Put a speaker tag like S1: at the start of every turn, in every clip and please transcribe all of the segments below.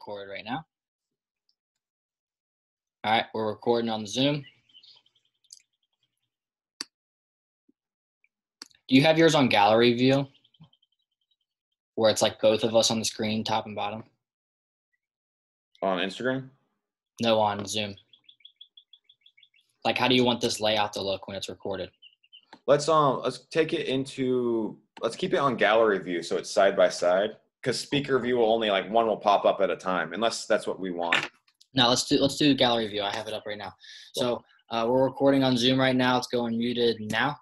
S1: Record right now. All right, we're recording on the Zoom. Do you have yours on gallery view? Where it's like both of us on the screen, top and bottom?
S2: On Instagram?
S1: No, on Zoom. Like, how do you want this layout to look when it's recorded?
S2: Let's keep it on gallery view so it's side by side, because speaker view will only like one will pop up at a time, unless that's what we want.
S1: No, let's do gallery view. I have it up right now. So we're recording on Zoom right now. It's going muted now.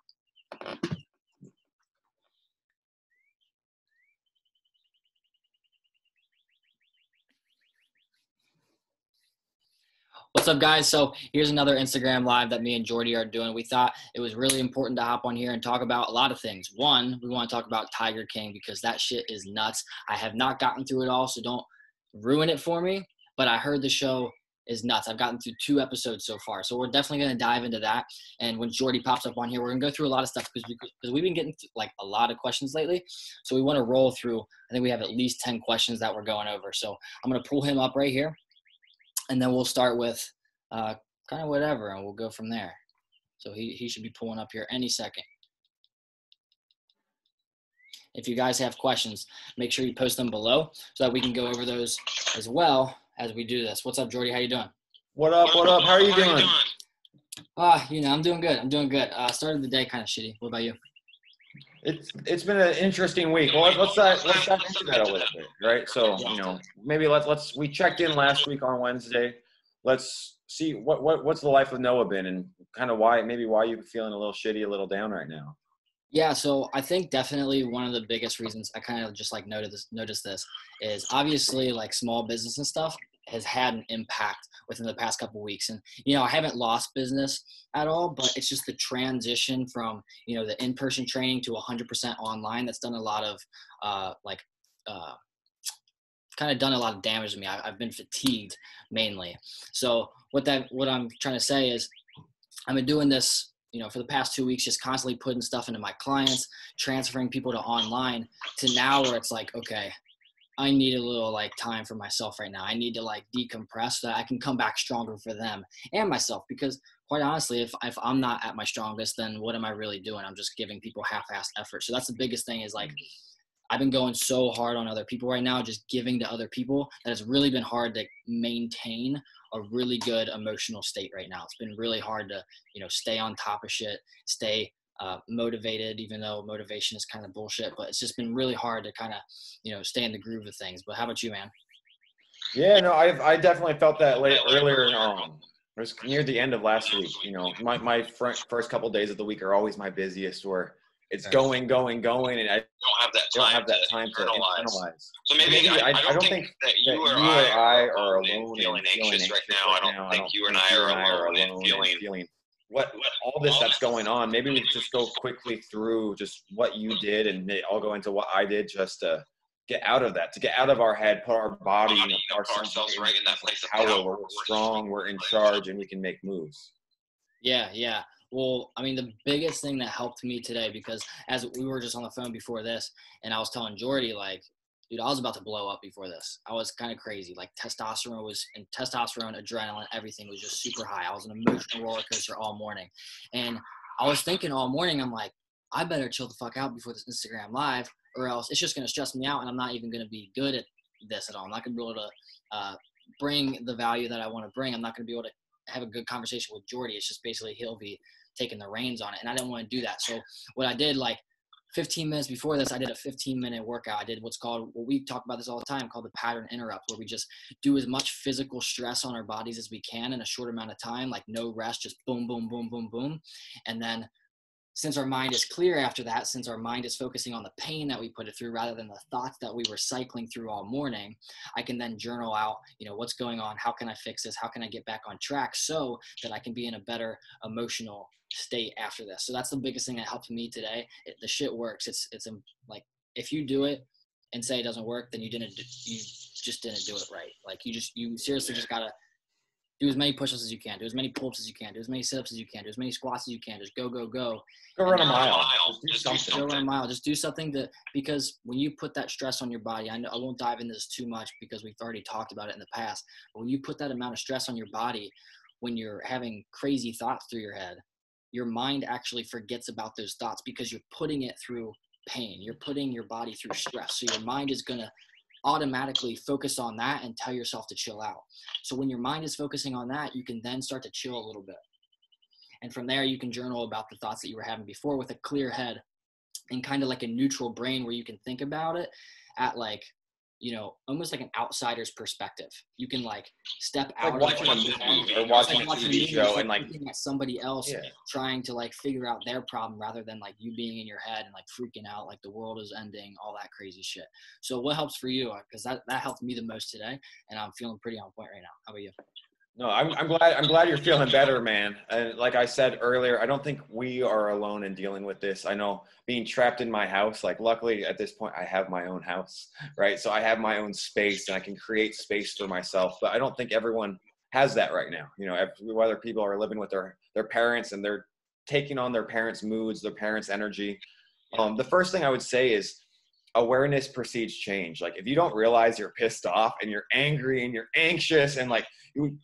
S1: What's up, guys? So here's another Instagram live that me and Jordy are doing. We thought it was really important to hop on here and talk about a lot of things. One, we want to talk about Tiger King because that shit is nuts. I have not gotten through it all, so don't ruin it for me. But I heard the show is nuts. I've gotten through 2 episodes so far. So we're definitely going to dive into that. And when Jordy pops up on here, we're going to go through a lot of stuff because we've been getting like a lot of questions lately. So we want to roll through. I think we have at least 10 questions that we're going over. So I'm going to pull him up right here. And then we'll start with kind of whatever, and we'll go from there. So he should be pulling up here any second. If you guys have questions, make sure you post them below so that we can go over those as well as we do this. What's up, Jordy? How you doing?
S2: What up? How are you doing?
S1: I'm doing good. Started the day kind of shitty. What about you?
S2: It's been an interesting week. Well, let's dive into that a little bit, right? So, maybe we checked in last week on Wednesday. Let's see what's the life of Noah been, and kind of why you're feeling a little shitty, a little down right now.
S1: Yeah, so I think definitely one of the biggest reasons I kind of just like noticed this is obviously like small business and stuff has had an impact within the past couple of weeks. And, I haven't lost business at all, but it's just the transition from, the in-person training to 100% online that's done a lot of kind of done a lot of damage to me. I've been fatigued mainly. So what I'm trying to say is I've been doing this, for the past 2 weeks, just constantly putting stuff into my clients, transferring people to online to now where it's like, okay, I need a little like time for myself right now. I need to like decompress so that I can come back stronger for them and myself. Because quite honestly, if I'm not at my strongest, then what am I really doing? I'm just giving people half-assed effort. So that's the biggest thing is like, I've been going so hard on other people right now, just giving to other people, that it's really been hard to maintain a really good emotional state right now. It's been really hard to, stay on top of shit, stay motivated, even though motivation is kind of bullshit, but it's just been really hard to kind of, stay in the groove of things. But how about you, man?
S2: Yeah, no, I definitely felt that earlier. It was near the end of last week. My first couple of days of the week are always my busiest, where it's going, and I don't have that time to internalize. So maybe I don't think that you or I are alone feeling anxious right now. I don't think you and I are alone in feeling what all this that's going on. Maybe we just go quickly through just what you did, and I'll go into what I did just to get out of that, to get out of our head, put our body, ourselves right in that place of power where we're strong, we're in charge, and we can make moves.
S1: Yeah. Well, I mean, the biggest thing that helped me today, because as we were just on the phone before this, and I was telling Jordy, like, dude, I was about to blow up before this. I was kind of crazy. Like testosterone, adrenaline, everything was just super high. I was an emotional roller coaster all morning. And I was thinking all morning, I'm like, I better chill the fuck out before this Instagram live, or else it's just going to stress me out and I'm not even going to be good at this at all. I'm not going to be able to bring the value that I want to bring. I'm not going to be able to have a good conversation with Jordy. It's just basically he'll be taking the reins on it. And I didn't want to do that. So what I did, like 15 minutes before this, I did a 15-minute workout. I did what we talk about this all the time, called the pattern interrupt, where we just do as much physical stress on our bodies as we can in a short amount of time, like no rest, just boom, boom, boom, boom, boom. And then since our mind is clear after that, since our mind is focusing on the pain that we put it through rather than the thoughts that we were cycling through all morning, I can then journal out, what's going on? How can I fix this? How can I get back on track so that I can be in a better emotional state after this? So that's the biggest thing that helped me today. The shit works. It's like, if you do it and say it doesn't work, then you just didn't do it right. Like you seriously just gotta do as many push-ups as you can, do as many pull-ups as you can, do as many sit-ups as you can, do as many squats as you can. Just go, go, go.
S2: Go run a mile. Just do
S1: Go
S2: something.
S1: run a mile. Just do something because when you put that stress on your body, I won't dive into this too much because we've already talked about it in the past. But when you put that amount of stress on your body, when you're having crazy thoughts through your head, your mind actually forgets about those thoughts because you're putting it through pain. You're putting your body through stress. So your mind is going to automatically focus on that and tell yourself to chill out. So when your mind is focusing on that, you can then start to chill a little bit. And from there, you can journal about the thoughts that you were having before with a clear head and kind of like a neutral brain where you can think about it at like, almost like an outsider's perspective. You can like step out
S2: like watching a movie or watching a TV show and like
S1: looking at somebody else trying to like figure out their problem rather than like you being in your head and like freaking out like the world is ending, all that crazy shit. So what helps for you? Because that helped me the most today, and I'm feeling pretty on point right now. How about you?
S2: No, I'm glad you're feeling better, man. And like I said earlier, I don't think we are alone in dealing with this. I know being trapped in my house, like luckily at this point I have my own house, right? So I have my own space and I can create space for myself. But I don't think everyone has that right now. Whether people are living with their parents and they're taking on their parents' moods, their parents' energy. The first thing I would say is awareness precedes change. Like if you don't realize you're pissed off and you're angry and you're anxious and like you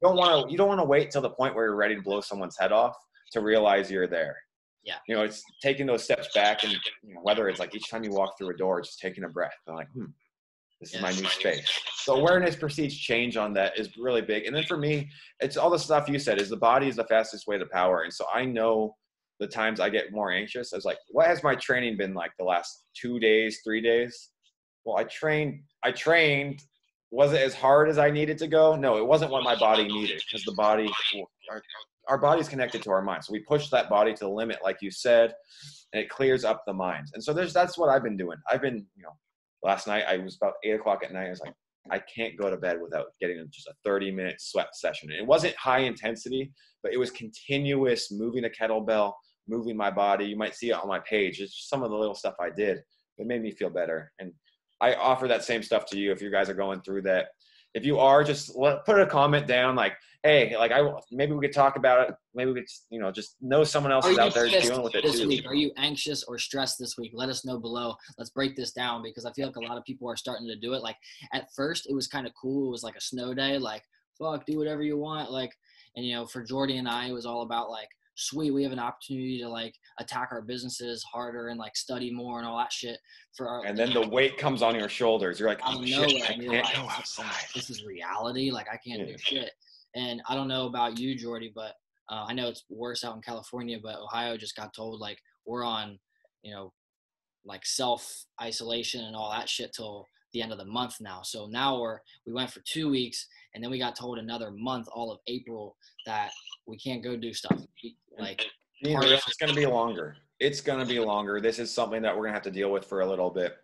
S2: don't want to wait till the point where you're ready to blow someone's head off to realize you're there.
S1: Yeah.
S2: It's taking those steps back and whether it's like each time you walk through a door, just taking a breath and like, this is my new space. So awareness precedes change on that is really big. And then for me, it's all the stuff you said is the body is the fastest way to power. And so I know the times I get more anxious, I was like, what has my training been like the last 2 days, 3 days? Well, I trained. Was it as hard as I needed to go? No, it wasn't what my body needed because the body, our body's connected to our mind. So we push that body to the limit, like you said, and it clears up the mind. And so that's what I've been doing. I've been, last night I was about 8:00 at night. I was like, I can't go to bed without getting just a 30-minute sweat session. And it wasn't high intensity, but it was continuous moving a kettlebell, moving my body. You might see it on my page. It's just some of the little stuff I did. It made me feel better. And I offer that same stuff to you if you guys are going through that. If you are, just put a comment down like, hey, like maybe we could talk about it. Maybe we could, just know someone else is out there dealing with it
S1: this
S2: too.
S1: Week? Are you anxious or stressed this week? Let us know below. Let's break this down because I feel like a lot of people are starting to do it. Like at first it was kind of cool. It was like a snow day, like fuck, do whatever you want. Like, and for Jordy and I, it was all about like, sweet, we have an opportunity to like attack our businesses harder and like study more and all that shit
S2: and then the weight comes on your shoulders. You're like,
S1: oh shit, I can't go outside. This is reality. Like I can't do shit. And I don't know about you, Jordy, but I know it's worse out in California, but Ohio just got told like we're on, like self-isolation and all that shit till the end of the month now. So now we went for 2 weeks and then we got told another month, all of April, that we can't go do stuff. Like
S2: it's going to be longer. It's going to be longer. This is something that we're going to have to deal with for a little bit.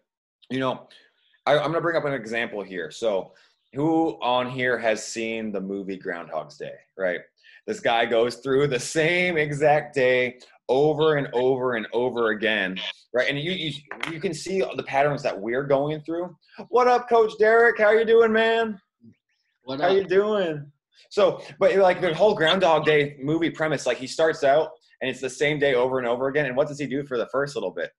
S2: I'm going to bring up an example here. So who on here has seen the movie Groundhog's Day, right? This guy goes through the same exact day over and over and over again, right? And you can see the patterns that we're going through. What up, Coach Derek? How you doing, man?
S1: What
S2: up? How you doing? So, but like the whole Groundhog Day movie premise, like he starts out and it's the same day over and over again. And what does he do for the first little bit?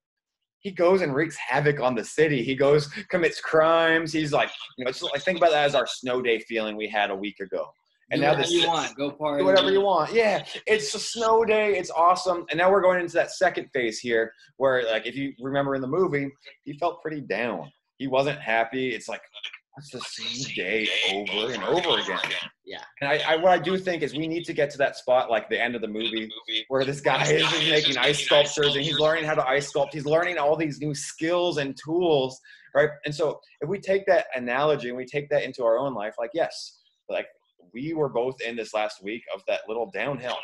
S2: He goes and wreaks havoc on the city. He goes, commits crimes. He's like, it's like, think about that as our snow day feeling we had a week ago. And
S1: do whatever you want. Go party.
S2: Do whatever you want. Yeah, it's a snow day. It's awesome. And now we're going into that second phase here where, like, if you remember in the movie, he felt pretty down. He wasn't happy. It's like, it's the same day over and over again.
S1: Yeah.
S2: And what I do think is we need to get to that spot, like the end of the movie, where this guy is making ice sculptures and he's learning how to ice sculpt. He's learning all these new skills and tools, right? And so if we take that analogy and we take that into our own life, like, yes, like we were both in this last week of that little downhill.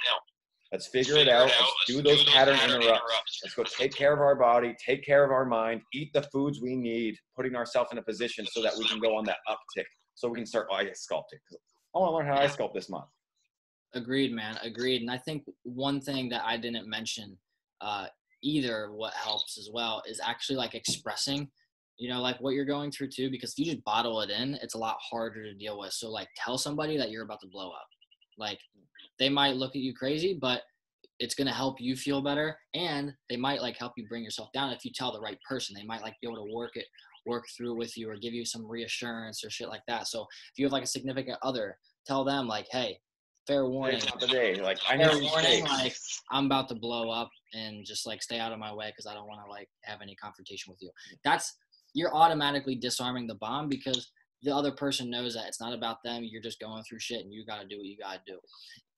S2: Let's figure it out. Let's do those pattern interrupts. Let's go take care of our body, take care of our mind, eat the foods we need, putting ourselves in a position so that we can go on that uptick so we can start ice sculpting. I want to learn how to ice sculpt this month.
S1: Agreed, man. Agreed. And I think one thing that I didn't mention either, what helps as well, is actually like expressing you know, like what you're going through too, because if you just bottle it in, it's a lot harder to deal with. So like tell somebody that you're about to blow up. Like they might look at you crazy, but it's going to help you feel better, and they might like help you bring yourself down. If you tell the right person, they might like be able to work through with you or give you some reassurance or shit like that. So if you have like a significant other, tell them like, hey, fair warning,
S2: Today's not the day. Like, I need some space.
S1: like I'm about to blow up, and just like stay out of my way because I don't want to like have any confrontation with you. That's, you're automatically disarming the bomb, because the other person knows that it's not about them. You're just going through shit, and you got to do what you got to do.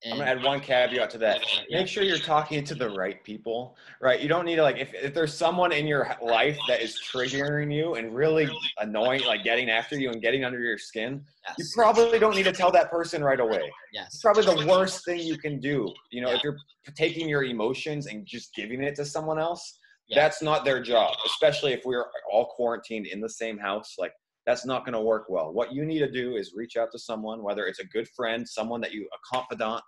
S2: I'm gonna add one caveat to that. Make sure you're talking to the right people, right? You don't need to like, if there's someone in your life that is triggering you and really annoying, like getting after you and getting under your skin, you probably don't need to tell that person right away. It's probably the worst thing you can do. You know, if you're taking your emotions and just giving it to someone else, that's not their job, especially if we're all quarantined in the same house. Like, that's not going to work well. What you need to do is reach out to someone, whether it's a good friend, someone that you, a confidant,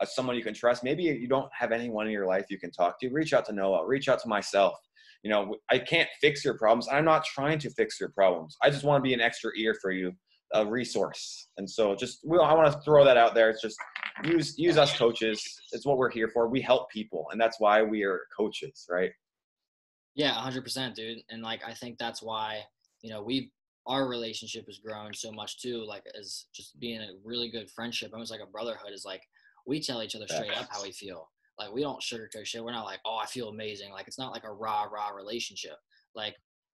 S2: someone you can trust. Maybe you don't have anyone in your life you can talk to. Reach out to Noah. Reach out to myself. You know, I can't fix your problems. I'm not trying to fix your problems. I just want to be an extra ear for you, a resource. And so just, I want to throw that out there. It's just use us coaches. It's what we're here for. We help people, and that's why we are coaches, right?
S1: Yeah, 100%, dude. And like, I think that's why, you know, our relationship has grown so much too, like as just being a really good friendship, almost like a brotherhood, is like we tell each other straight up how we feel. Like we don't sugarcoat shit. We're not like, oh, I feel amazing. Like it's not like a rah relationship. Like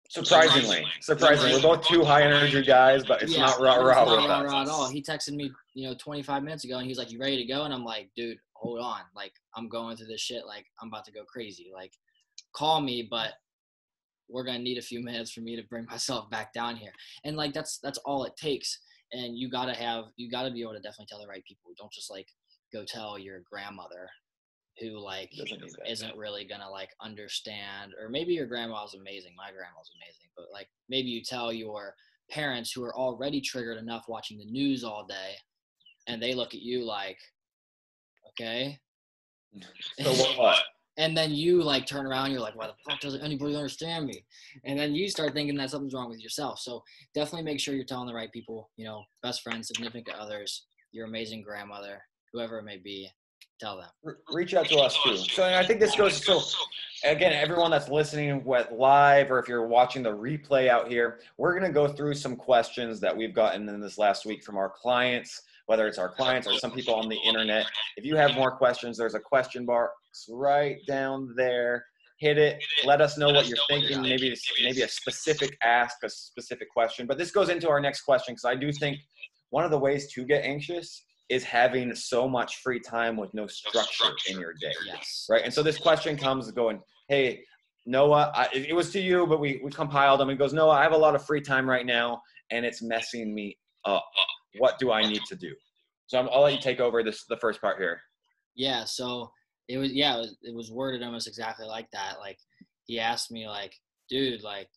S2: surprisingly, we're both two high energy guys, but it's not rah with us.
S1: At all. He texted me, 25 minutes ago, and he's like, "You ready to go?" And I'm like, "Dude, hold on. Like I'm going through this shit. Like I'm about to go crazy. Like call me, but we're going to need a few minutes for me to bring myself back down here." And like, that's all it takes. And you got to be able to definitely tell the right people. Don't just like go tell your grandmother who like isn't really going to like understand, or maybe your grandma's amazing. My grandma's amazing, but like maybe you tell your parents who are already triggered enough watching the news all day, and they look at you like, okay.
S2: So what?
S1: And then you like turn around, you're like, why the fuck doesn't anybody understand me? And then you start thinking that something's wrong with yourself. So definitely make sure you're telling the right people, best friends, significant others, your amazing grandmother, whoever it may be, tell them.
S2: Reach out to us too. So I think this goes, so again, everyone that's listening live, or if you're watching the replay out here, we're going to go through some questions that we've gotten in this last week from our clients, whether it's our clients or some people on the internet. If you have more questions, there's a question box right down there. Hit it. Let us know what you're thinking. Maybe a specific ask, a specific question. But this goes into our next question, because I do think one of the ways to get anxious is having so much free time with no structure in your day.
S1: Yes.
S2: Right. And so this question comes going, hey, Noah, it was to you, but we compiled them. It goes, Noah, I have a lot of free time right now, and it's messing me up. What do I need to do? So I'll let you take over the first part here.
S1: Yeah. So it was worded almost exactly like that. Like he asked me like, dude, like,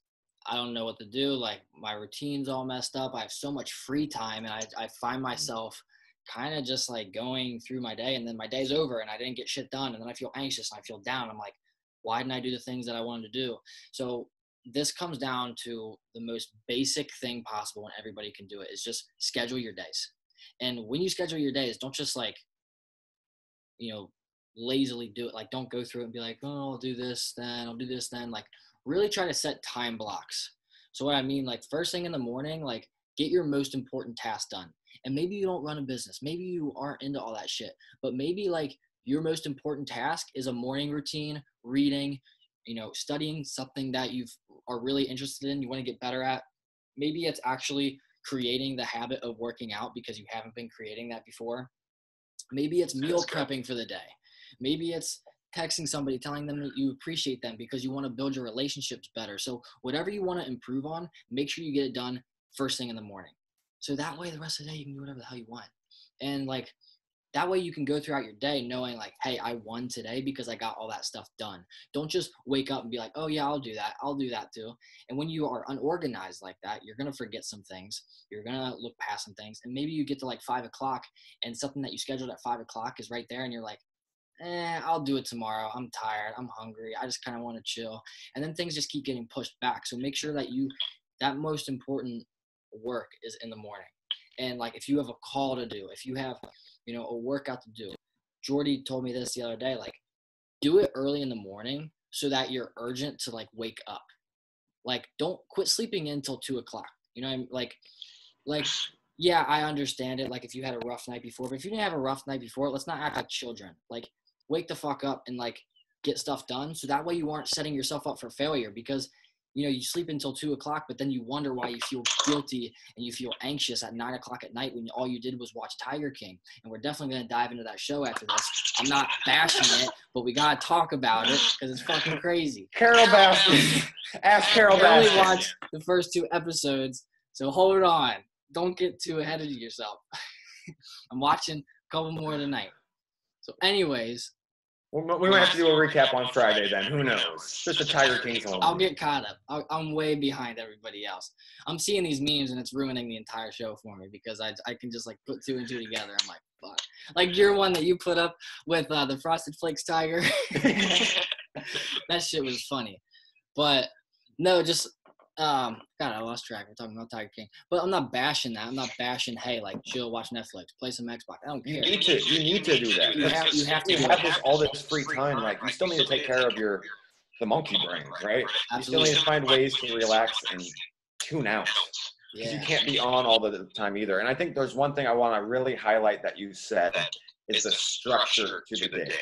S1: I don't know what to do. Like my routine's all messed up. I have so much free time, and I find myself kind of just like going through my day, and then my day's over and I didn't get shit done. And then I feel anxious and I feel down. I'm like, why didn't I do the things that I wanted to do? So this comes down to the most basic thing possible, and everybody can do it, is just schedule your days. And when you schedule your days, don't just like, lazily do it. Like, don't go through it and be like, oh, I'll do this, then I'll do this, then. Like, really try to set time blocks. So what I mean, like first thing in the morning, like get your most important task done. And maybe you don't run a business. Maybe you aren't into all that shit. But maybe like your most important task is a morning routine, reading, studying something that you are really interested in, you want to get better at. Maybe it's actually creating the habit of working out because you haven't been creating that before. Maybe it's meal prepping for the day. Maybe it's texting somebody, telling them that you appreciate them because you want to build your relationships better. So whatever you want to improve on, make sure you get it done first thing in the morning. So that way the rest of the day you can do whatever the hell you want. And like that way you can go throughout your day knowing like, hey, I won today because I got all that stuff done. Don't just wake up and be like, oh yeah, I'll do that. I'll do that too. And when you are unorganized like that, you're going to forget some things. You're going to look past some things. And maybe you get to like 5 o'clock and something that you scheduled at 5 o'clock is right there. And you're like, I'll do it tomorrow. I'm tired. I'm hungry. I just kind of want to chill. And then things just keep getting pushed back. So make sure that you that most important work is in the morning. And like, if you have a call to do, if you have, you know, a workout to do, Jordy told me this the other day, like, do it early in the morning so that you're urgent to like wake up. Like, don't quit sleeping in until 2:00. You know what I mean? Like, yeah, I understand it. Like, if you had a rough night before, but if you didn't have a rough night before, let's not act like children. Like, wake the fuck up and like get stuff done. So that way you aren't setting yourself up for failure, because, you know, you sleep until 2:00, but then you wonder why you feel guilty and you feel anxious at 9:00 at night when all you did was watch Tiger King. And we're definitely going to dive into that show after this. I'm not bashing it, but we got to talk about it because it's fucking crazy.
S2: Carol Baskin. Ask Carol
S1: I only
S2: Baskin.
S1: watched the first 2 episodes, so hold on. Don't get too ahead of yourself. I'm watching a couple more tonight. So anyways,
S2: We might have to do a recap on Friday then. Who knows? Just the Tiger Kings alone.
S1: I'll get caught up. I'm way behind everybody else. I'm seeing these memes and it's ruining the entire show for me because I can just like put 2 and 2 together. I'm like, fuck. Like your one that you put up with the Frosted Flakes tiger. That shit was funny. But no, just God, I lost track. We're talking about Tiger King. But I'm not bashing that. I'm not bashing, hey, like chill, watch Netflix, play some Xbox. I don't care.
S2: You need to do that.
S1: You have to
S2: you have all this free time. Like, you still need to take care of the monkey brain, right?
S1: Absolutely.
S2: You still need to find ways to relax and tune out. Because you can't be on all the time either. And I think there's one thing I want to really highlight that you said is the structure to the day,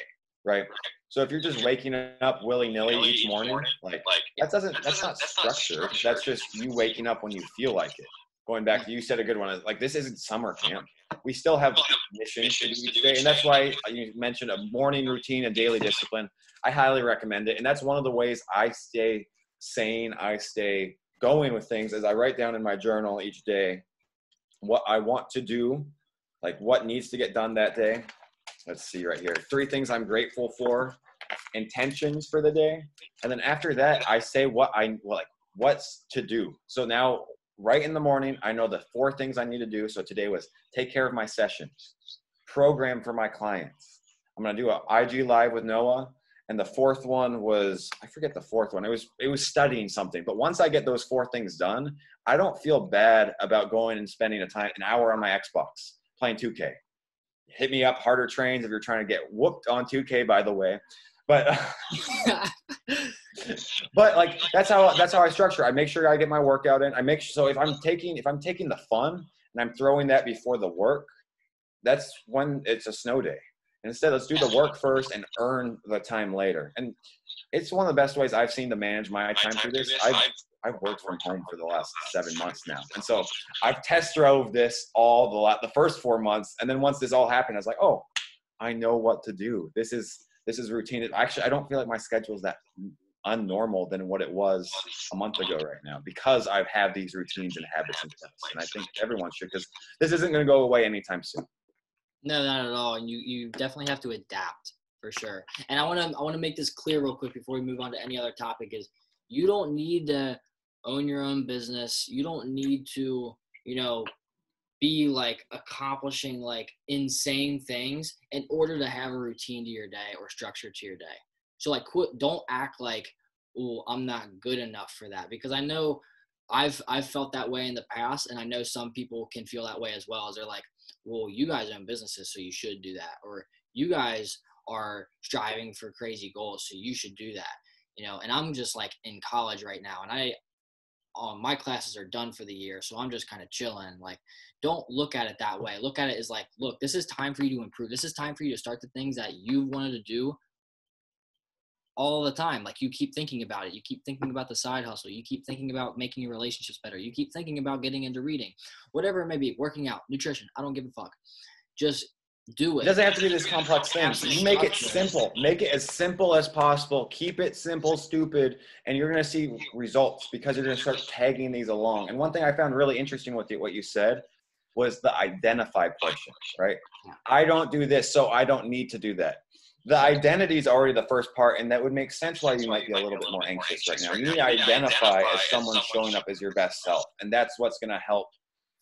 S2: right? So if you're just waking up willy-nilly each morning, like that's not structure. That's just you waking up when you feel like it. Going back to, you said a good one, like, this isn't summer camp. We still have missions to do each day. And that's why you mentioned a morning routine and daily discipline. I highly recommend it. And that's one of the ways I stay sane, I stay going with things, as I write down in my journal each day what I want to do, like what needs to get done that day. Let's see right here. 3 things I'm grateful for, intentions for the day. And then after that, I say what's to do. So now right in the morning, I know the 4 things I need to do. So today was take care of my sessions, program for my clients. I'm going to do an IG live with Noah. And the 4th one was, I forget the 4th one. It was studying something. But once I get those 4 things done, I don't feel bad about going and spending an hour on my Xbox playing 2K. Hit me up, Harder Trains, if you're trying to get whooped on 2K, by the way. But but like that's how I structure. I make sure I get my workout in. So if I'm taking the fun and I'm throwing that before the work, that's when it's a snow day. And instead, let's do the work first and earn the time later. And it's one of the best ways I've seen to manage my time through this. I've worked from home for the last 7 months now. And so I've test drove this the first 4 months. And then once this all happened, I was like, oh, I know what to do. This is routine. Actually, I don't feel like my schedule is that unnormal than what it was a month ago right now, because I've had these routines and habits in place. And I think everyone should, because this isn't going to go away anytime soon.
S1: No, not at all. And you definitely have to adapt for sure. And I want to make this clear real quick before we move on to any other topic, is you don't need to own your own business. You don't need to, be like accomplishing like insane things in order to have a routine to your day or structure to your day. So like, don't act like, oh, I'm not good enough for that, because I know I've felt that way in the past, and I know some people can feel that way as well. As they're like, well, you guys own businesses, so you should do that, or you guys are striving for crazy goals, so you should do that. And I'm just like in college right now, and my classes are done for the year, so I'm just kind of chilling. Like, don't look at it that way. Look at it as like, look, this is time for you to improve. This is time for you to start the things that you wanted to do all the time. Like, you keep thinking about it. You keep thinking about the side hustle. You keep thinking about making your relationships better. You keep thinking about getting into reading, whatever it may be, working out, nutrition. I don't give a fuck. Just do it.
S2: It doesn't have to be this complex thing. You make it simple. Make it as simple as possible. Keep it simple, stupid, and you're going to see results, because you're going to start tagging these along. And one thing I found really interesting with what you said was the identify portion, right? I don't do this, so I don't need to do that. The identity is already the first part, and that would make sense why you might be a little bit more anxious right now. You need to identify as someone showing up as your best self, and that's what's going to help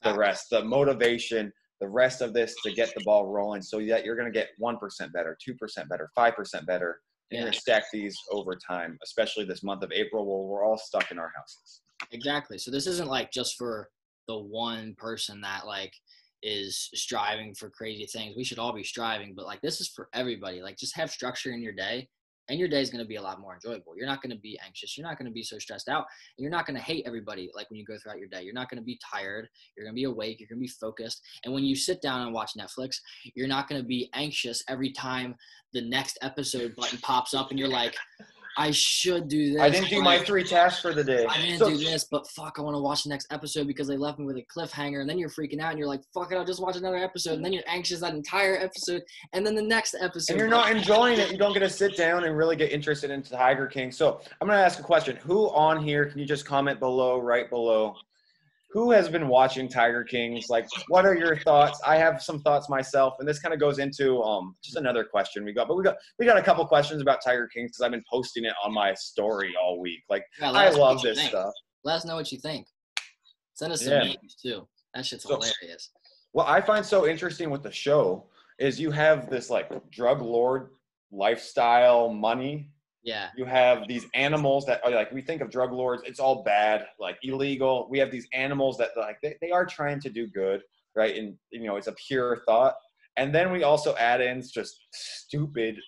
S2: the rest, the motivation, the rest of this to get the ball rolling, so that you're going to get 1% better, 2% better, 5% better And you're gonna stack these over time, especially this month of April where we're all stuck in our houses.
S1: Exactly. So this isn't like just for the one person that like is striving for crazy things. We should all be striving, but like this is for everybody. Like just have structure in your day, and your day is going to be a lot more enjoyable. You're not going to be anxious. You're not going to be so stressed out. And you're not going to hate everybody like when you go throughout your day. You're not going to be tired. You're going to be awake. You're going to be focused. And when you sit down and watch Netflix, you're not going to be anxious every time the next episode button pops up and you're like, I should do this.
S2: I didn't do my 3 tasks for the day.
S1: I didn't do this, but fuck, I want to watch the next episode because they left me with a cliffhanger. And then you're freaking out and you're like, fuck it, I'll just watch another episode. And then you're anxious that entire episode. And then the next episode.
S2: And you're not enjoying it. You don't get to sit down and really get interested into Tiger King. So I'm going to ask a question. Who on here, can you just comment below, right below, who has been watching Tiger Kings? Like, what are your thoughts? I have some thoughts myself, and this kind of goes into just another question we got. But we got a couple questions about Tiger Kings because I've been posting it on my story all week. Like, yeah, I love this stuff.
S1: Let us know what you think. Send us some memes too. That shit's hilarious.
S2: What I find so interesting with the show is you have this like drug lord lifestyle money.
S1: Yeah.
S2: You have these animals that are like, we think of drug lords, it's all bad, like illegal. We have these animals that like, they are trying to do good, right? And, you know, it's a pure thought. And then we also add in just stupid,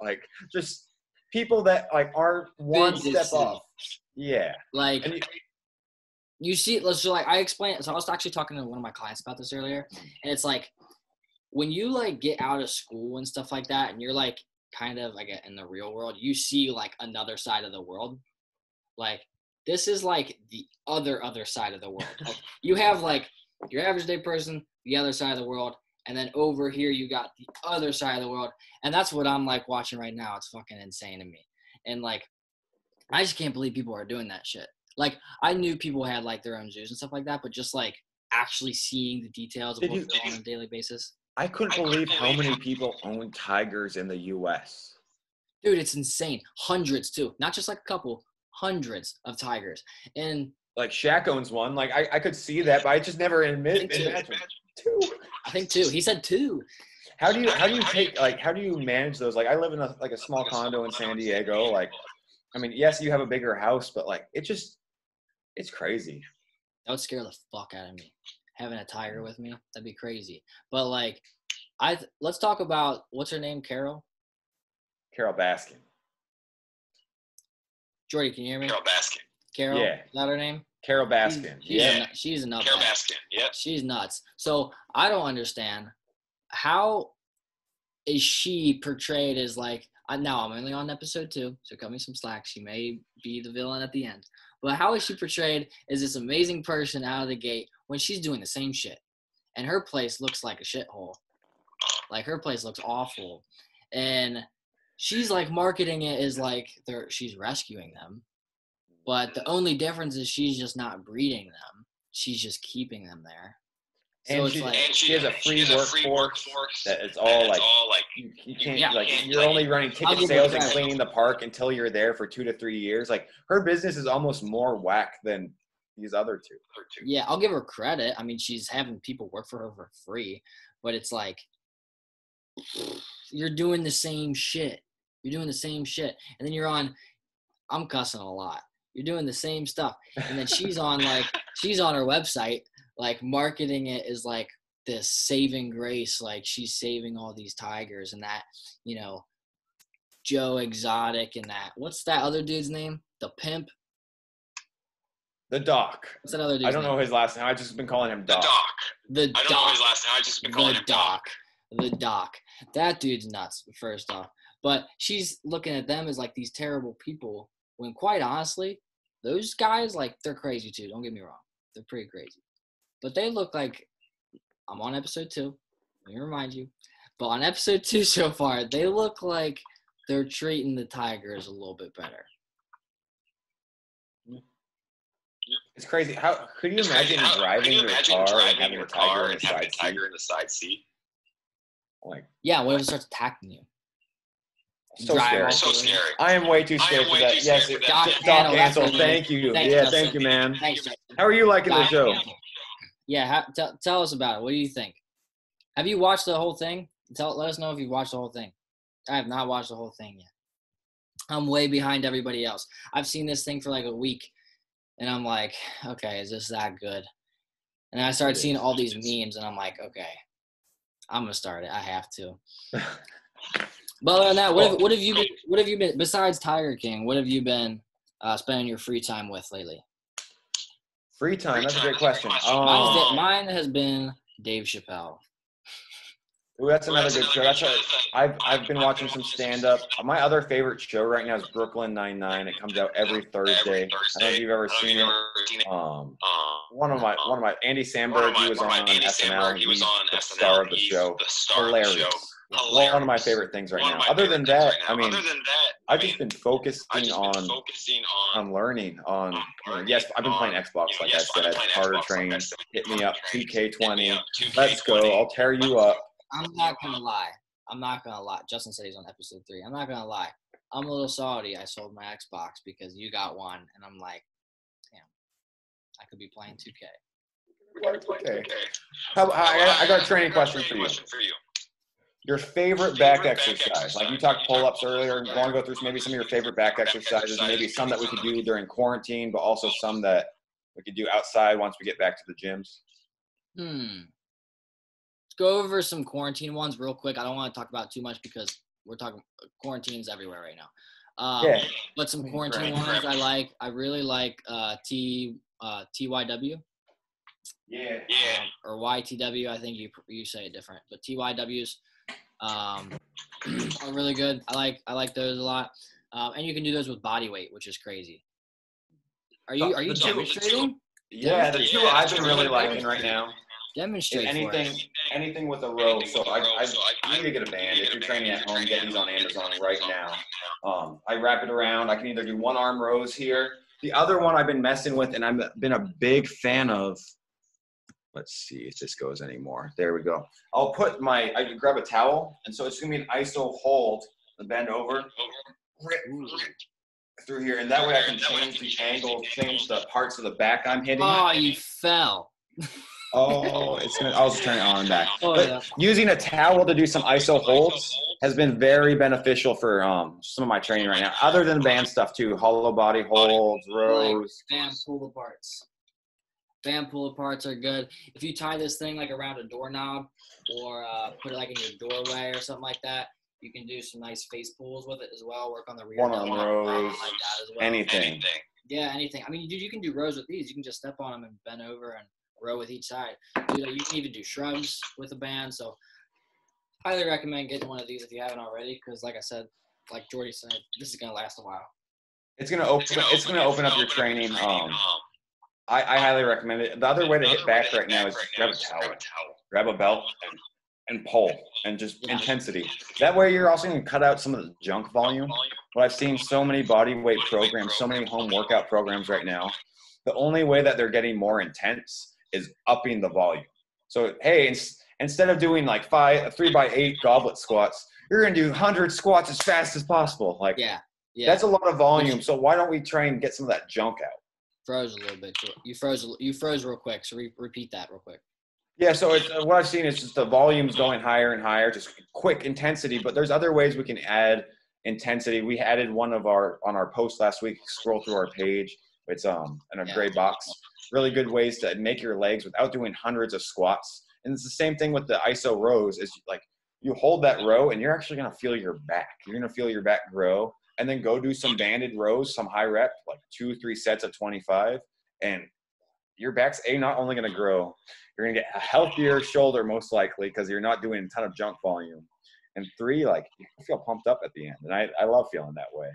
S2: like just people that like are one step off. Yeah.
S1: Like, you see, so like I explained, so I was actually talking to one of my clients about this earlier. And it's like, when you like get out of school and stuff like that, and you're like, kind of like in the real world, you see like another side of the world. Like this is like the other side of the world. Like, you have like your average day person, the other side of the world, and then over here you got the other side of the world. And that's what I'm like watching right now. It's fucking insane to me. And like I just can't believe people are doing that shit. Like I knew people had like their own zoos and stuff like that, but just like actually seeing the details of what's going on a daily basis.
S2: I couldn't believe how many people own tigers in the U.S.
S1: Dude, it's insane. Hundreds, too. Not just like a couple. Hundreds of tigers. And
S2: like Shaq owns one. Like I could see that, but I just never imagine. Two.
S1: I think 2. He said 2.
S2: How do you manage those? Like I live in a small condo in San Diego. Like, I mean, yes, you have a bigger house, but like it's crazy.
S1: That would scare the fuck out of me. Having a tiger with me, that'd be crazy. But like, let's talk about what's her name, Carol
S2: Baskin.
S1: Jordy, can you hear me?
S3: Carol Baskin.
S1: Carol,
S3: yeah,
S1: is that her name?
S2: Carol Baskin.
S1: She's a nut.
S3: Carol Baskin. Yeah,
S1: she's nuts. So I don't understand how is she portrayed as like. Now I'm only on episode 2, so cut me some slack. She may be the villain at the end. But how is she portrayed as this amazing person out of the gate when she's doing the same shit? And her place looks like a shithole. Like, her place looks awful. And she's, like, marketing it as, like, she's rescuing them. But the only difference is she's just not breeding them. She's just keeping them there. So
S2: and she has a free workforce that it's all like you can't you're only running ticket sales and cleaning the park until you're there for 2 to 3 years. Like her business is almost more whack than these other two.
S1: Yeah, I'll give her credit. I mean, she's having people work for her for free, but it's like you're doing the same shit. You're doing the same shit, and then I'm cussing a lot. You're doing the same stuff, and then she's on her website. Like marketing it as like this saving grace, like she's saving all these tigers and that, you know, Joe Exotic and that. What's that other dude's name? The pimp?
S2: The Doc.
S1: What's that other dude's name?
S2: I don't know his last name. I've just been calling him Doc.
S1: The Doc.
S3: I don't know his last name. I've just been calling him Doc.
S1: The Doc. That dude's nuts, first off. But she's looking at them as like these terrible people when quite honestly, those guys, like, they're crazy too. Don't get me wrong. They're pretty crazy. But they look like, I'm on episode 2, let me remind you. But on episode 2 so far, they look like they're treating the tigers a little bit better.
S2: It's crazy. How could you imagine driving your car and having a tiger in the side seat? Like,
S1: yeah, what if it starts attacking you?
S2: So scary.
S3: So scary.
S2: I am way too scared for that. Yes, Doc Ansel, thank you. Thank you, man.
S1: Thanks,
S2: how are you liking the show?
S1: Yeah, tell us about it. What do you think? Have you watched the whole thing? Let us know if you've watched the whole thing. I have not watched the whole thing yet. I'm way behind everybody else. I've seen this thing for like a week, and I'm like, okay, is this that good? And I started seeing all these memes, and I'm like, okay, I'm gonna start it. I have to. But other than that, what have you been besides Tiger King? What have you been spending your free time with lately?
S2: Free time. That's a great question.
S1: Mine has been Dave Chappelle.
S2: Ooh, that's another good show. I've been watching some stand up. My other favorite show right now is Brooklyn Nine-Nine. It comes out every Thursday. I don't know if you've ever seen it. One of my Andy Samberg, he was on SNL. He's the star of the show. Hilarious. One of my favorite things right now. Other than that, I mean, I've just been focusing on learning. Yes, I've been playing Xbox, like I said. Harder Train, hit me up, 2K20. Let's go. I'll tear you up.
S1: I'm not gonna lie. Justin said he's on episode 3. I'm not gonna lie. I'm a little salty. I sold my Xbox because you got one, and I'm like, damn, I could be playing 2K.
S2: Okay. I got a training question for you. Your favorite back exercise? Like you talked pull-ups earlier. Want to go through maybe some of your favorite back exercises? Maybe some that we could do during quarantine, but also some that we could do outside once we get back to the gyms.
S1: Go over some quarantine ones real quick. I don't want to talk about too much because we're talking quarantines everywhere right now. But some quarantine ones I really like TYW.
S3: Yeah.
S1: Or YTW. I think you say it different, but TYWs are really good. I like those a lot. And you can do those with body weight, which is crazy. Are you demonstrating?
S2: Yeah, the two I've been really liking right now.
S1: Demonstrate
S2: anything with a row. So I need to get a band. If you're training at home, get these on Amazon right now. I wrap it around. I can either do one arm rows here. The other one I've been messing with, and I've been a big fan of. Let's see if this goes anymore. There we go. I can grab a towel, and so it's gonna be an ISO hold, the bend over, through here, and that way I can change the angle, change the parts of the back I'm hitting.
S1: Oh, you fell.
S2: I'll just turn it on and back. Using a towel to do some ISO holds has been very beneficial for some of my training right now. Other than band stuff too, hollow body holds, rows.
S1: Like band pull aparts. Band pull aparts are good. If you tie this thing like around a doorknob or put it like in your doorway or something like that, you can do some nice face pulls with it as well. Work on the rear.
S2: One-arm rows,
S1: like that as well.
S2: anything.
S1: Yeah, anything. I mean, dude, you can do rows with these. You can just step on them and bend over and row with each side. Dude, you can even do shrugs with a band. So, highly recommend getting one of these if you haven't already. Because, like I said, like Jordy said, this is gonna last a while.
S2: It's gonna open up your training. I highly recommend it. The other way to hit back right now is just grab a towel, grab a belt, and pull, and just intensity. That way you're also going to cut out some of the junk volume. But I've seen so many body weight programs, so many home workout programs right now. The only way that they're getting more intense is upping the volume. So, hey, instead of doing like 3x8 goblet squats, you're going to do 100 squats as fast as possible. Like, that's a lot of volume. So why don't we try and get some of that junk out?
S1: Froze a little bit. You froze real quick. So repeat that real quick.
S2: Yeah, so what I've seen is just the volume's going higher and higher, just quick intensity. But there's other ways we can add intensity. We added one on our post last week. Scroll through our page. It's in a gray box. Really good ways to make your legs without doing hundreds of squats. And it's the same thing with the ISO rows. Is like you hold that row and you're actually gonna feel your back. You're gonna feel your back grow. And then go do some banded rows, some high rep, like 2-3 sets of 25. And your back's not only going to grow, you're going to get a healthier shoulder most likely because you're not doing a ton of junk volume. And 3, like you feel pumped up at the end. And I love feeling that way.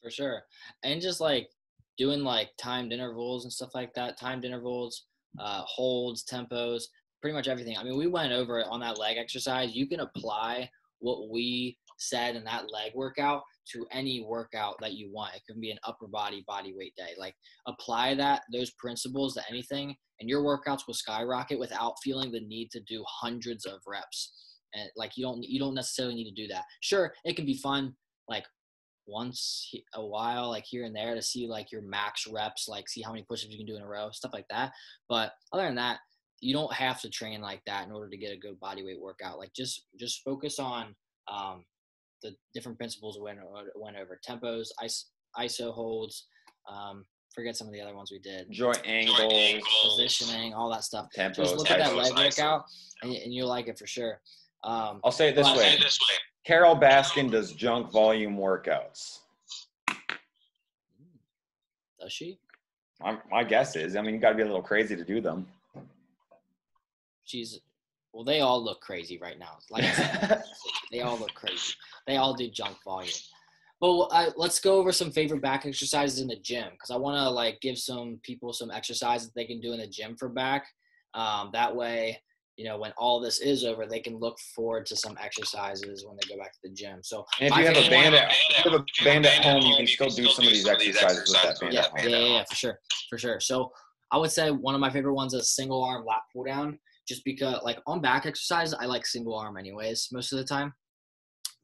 S1: For sure. And just like doing like timed intervals and stuff like that, holds, tempos, pretty much everything. I mean, we went over it on that leg exercise. You can apply what we said in that leg workout to any workout that you want. It can be an upper body weight day. Like apply those principles to anything and your workouts will skyrocket without feeling the need to do hundreds of reps. And like you don't necessarily need to do that. Sure, it can be fun like once a while, like here and there to see like your max reps, like see how many push-ups you can do in a row, stuff like that. But other than that, you don't have to train like that in order to get a good body weight workout. Like just focus on the different principles we went over: tempos, ISO holds. Forget some of the other ones we did.
S2: Joint angles,
S1: positioning, all that stuff.
S2: tempos.
S1: Just look at that leg workout, and you'll like it for sure.
S2: I'll say it this way. Carol Baskin does junk volume workouts.
S1: Does she?
S2: My guess is. I mean, you got to be a little crazy to do them.
S1: Well, they all look crazy right now. Like I said, they all look crazy. They all do junk volume. But let's go over some favorite back exercises in the gym, because I want to like give some people some exercises they can do in the gym for back. That way, you know, when all this is over, they can look forward to some exercises when they go back to the gym. So
S2: and if you have a band at home, you can still do some of these exercises with that band at home.
S1: Yeah, for sure. So I would say one of my favorite ones is single arm lat pull down, just because like on back exercise, I like single arm anyways most of the time.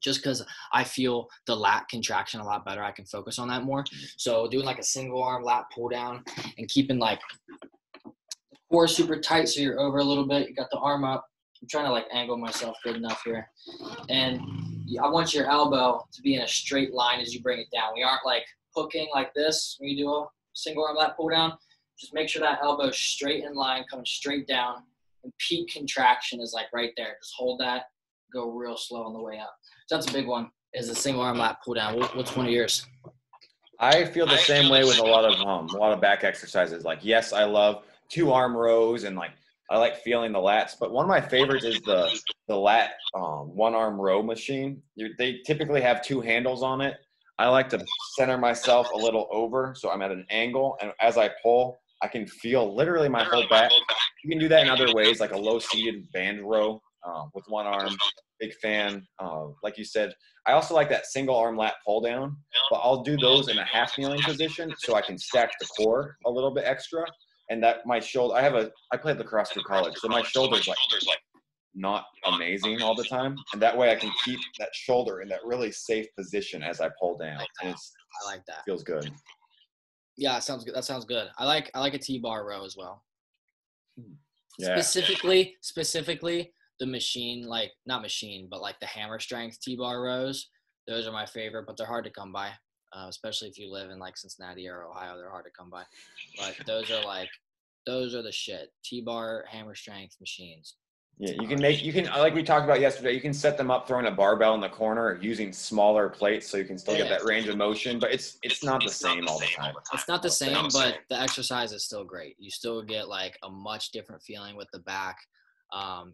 S1: Just because I feel the lat contraction a lot better. I can focus on that more. So doing like a single arm lat pull down and keeping like the core super tight so you're over a little bit. You got the arm up. I'm trying to like angle myself good enough here. And I want your elbow to be in a straight line as you bring it down. We aren't like hooking like this when you do a single arm lat pull down. Just make sure that elbow is straight in line, coming straight down. And peak contraction is like right there. Just hold that. Go real slow on the way up. So that's a big one, is a single arm lat pull down. What's one of yours?
S2: I feel the same way with a lot of back exercises. Like, yes, I love 2 arm rows and like I like feeling the lats, but one of my favorites is the lat 1 arm row machine. They typically have 2 handles on it. I like to center myself a little over so I'm at an angle, and as I pull, I can feel literally my whole back. You can do that in other ways, like a low seated band row with 1 arm. Big fan. Like you said, I also like that single arm lat pull down, but I'll do those in a half kneeling position so I can stack the core a little bit extra. And that my shoulder, I played lacrosse through college, so my shoulder's like not amazing all the time. And that way I can keep that shoulder in that really safe position as I pull down. And
S1: I like that.
S2: Feels good.
S1: Yeah, it sounds good. That sounds good. I like a T-bar row as well.
S2: Yeah.
S1: Specifically the machine, like not machine, but like the hammer strength T-bar rows. Those are my favorite, but they're hard to come by, especially if you live in like Cincinnati or Ohio. They're hard to come by. But those are the shit. T-bar hammer strength machines.
S2: Yeah, you can like we talked about yesterday, you can set them up throwing a barbell in the corner using smaller plates so you can still get that range of motion, but it's not the same all the time.
S1: It's not the same, but the exercise is still great. You still get like a much different feeling with the back.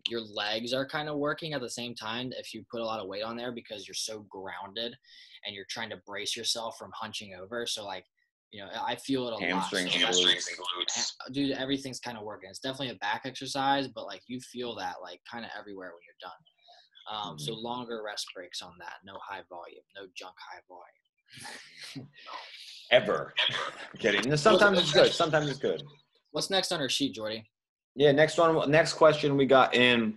S1: Your legs are kind of working at the same time if you put a lot of weight on there, because you're so grounded and you're trying to brace yourself from hunching over. So like, you know, I feel it a
S2: hamstrings
S1: lot.
S2: Hamstrings
S3: and glutes.
S1: Dude, everything's kind of working. It's definitely a back exercise, but like you feel that like kind of everywhere when you're done. So longer rest breaks on that. No high volume, no junk high volume.
S2: Ever. I'm kidding. Sometimes it's good. Sometimes it's good.
S1: What's next on our sheet, Jordy?
S2: Yeah, next question we got in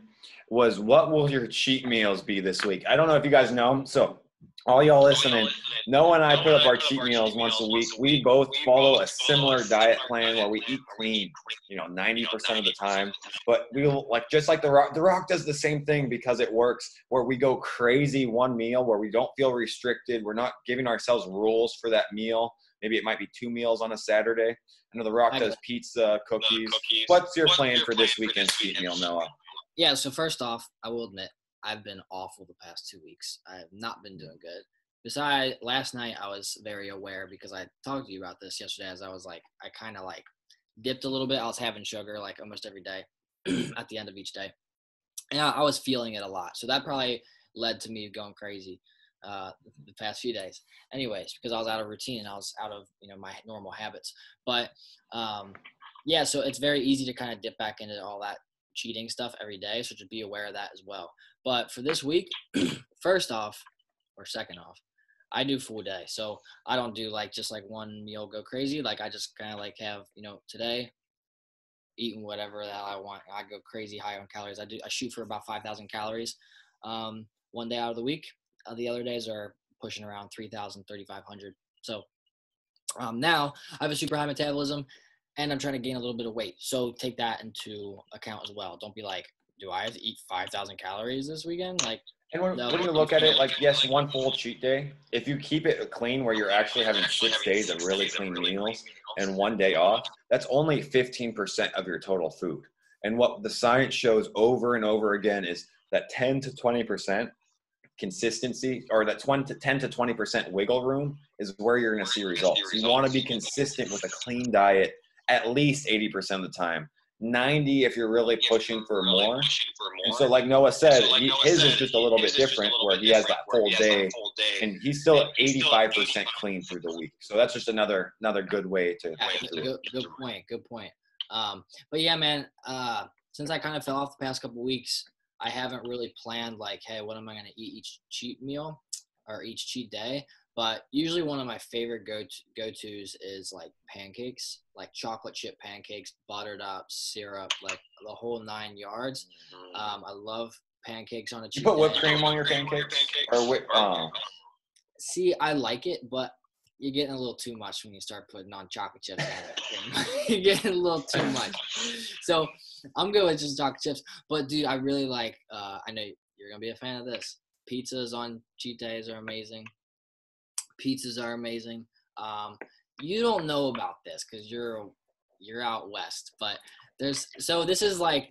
S2: was, what will your cheat meals be this week? I don't know if you guys know. So all y'all listening, Noah and I put up our cheat meals once a week. We both follow a similar diet plan where we eat clean, 90% of the time. But we'll just like The Rock does the same thing because it works, where we go crazy one meal where we don't feel restricted. We're not giving ourselves rules for that meal. Maybe it might be 2 meals on a Saturday. I know The Rock does pizza, cookies. What's your plan for this weekend's cheat meal, Noah?
S1: Yeah, so first off, I will admit, I've been awful the past 2 weeks. I have not been doing good. Besides, last night I was very aware because I talked to you about this yesterday, as I was like, I kind of like dipped a little bit. I was having sugar like almost every day at the end of each day. And I was feeling it a lot. So that probably led to me going crazy the past few days. Anyways, because I was out of routine and I was out of, my normal habits. But yeah, so it's very easy to kind of dip back into all that cheating stuff every day. So just be aware of that as well. But for this week, second off, I do full day. So I don't do just one meal go crazy. Like I just kind of have, today eating whatever that I want. I go crazy high on calories. I shoot for about 5,000 calories one day out of the week. The other days are pushing around 3,000, 3,500. So now I have a super high metabolism and I'm trying to gain a little bit of weight. So take that into account as well. Don't be like, do I have to eat 5,000 calories this weekend?
S2: And when,
S1: No.
S2: when you look at it, like, yes, one full cheat day, if you keep it clean where you're actually having 6 days of really clean meals and one day off, that's only 15% of your total food. And what the science shows over and over again is that 10 to 20% consistency, or that 10 to 20% wiggle room, is where you're going to see results. You want to be consistent with a clean diet at least 80% of the time. 90 if you're really pushing for more. And so, like Noah said, his is just a little bit different, where he has that full day, and he's still at 85% clean through the week. So that's just another good way to.
S1: Good point. But yeah, man. Since I kind of fell off the past couple weeks, I haven't really planned like, hey, what am I going to eat each cheat meal or each cheat day? But usually one of my favorite go-tos is like pancakes, like chocolate chip pancakes, buttered up, syrup, like the whole 9 yards. I love pancakes on a cheat
S2: You put
S1: day.
S2: whipped cream on your pancakes?
S1: See, I like it, but you're getting a little too much when you start putting on chocolate chips. You're getting a little too much. So I'm good with just chocolate chips. But, dude, I really like I know you're going to be a fan of this. Pizzas on cheat days are amazing. Pizzas are amazing. You don't know about this because you're out west. But this is like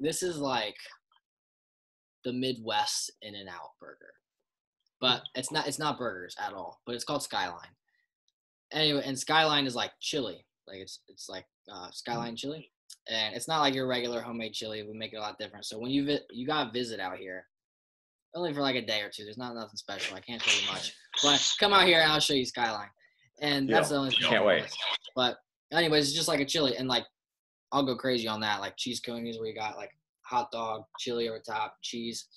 S1: the Midwest In-N-Out burger. But it's not burgers at all. But it's called Skyline. Anyway, and Skyline is like chili, like it's like Skyline chili, and it's not like your regular homemade chili. We make it a lot different. So when you gotta visit out here, only for like a day or two. There's nothing special. I can't tell you much, but come out here and I'll show you Skyline. And that's the only thing.
S2: Can't wait.
S1: But anyways, it's just like a chili, and like I'll go crazy on that. Like cheese conies where you got like hot dog, chili over top, cheese,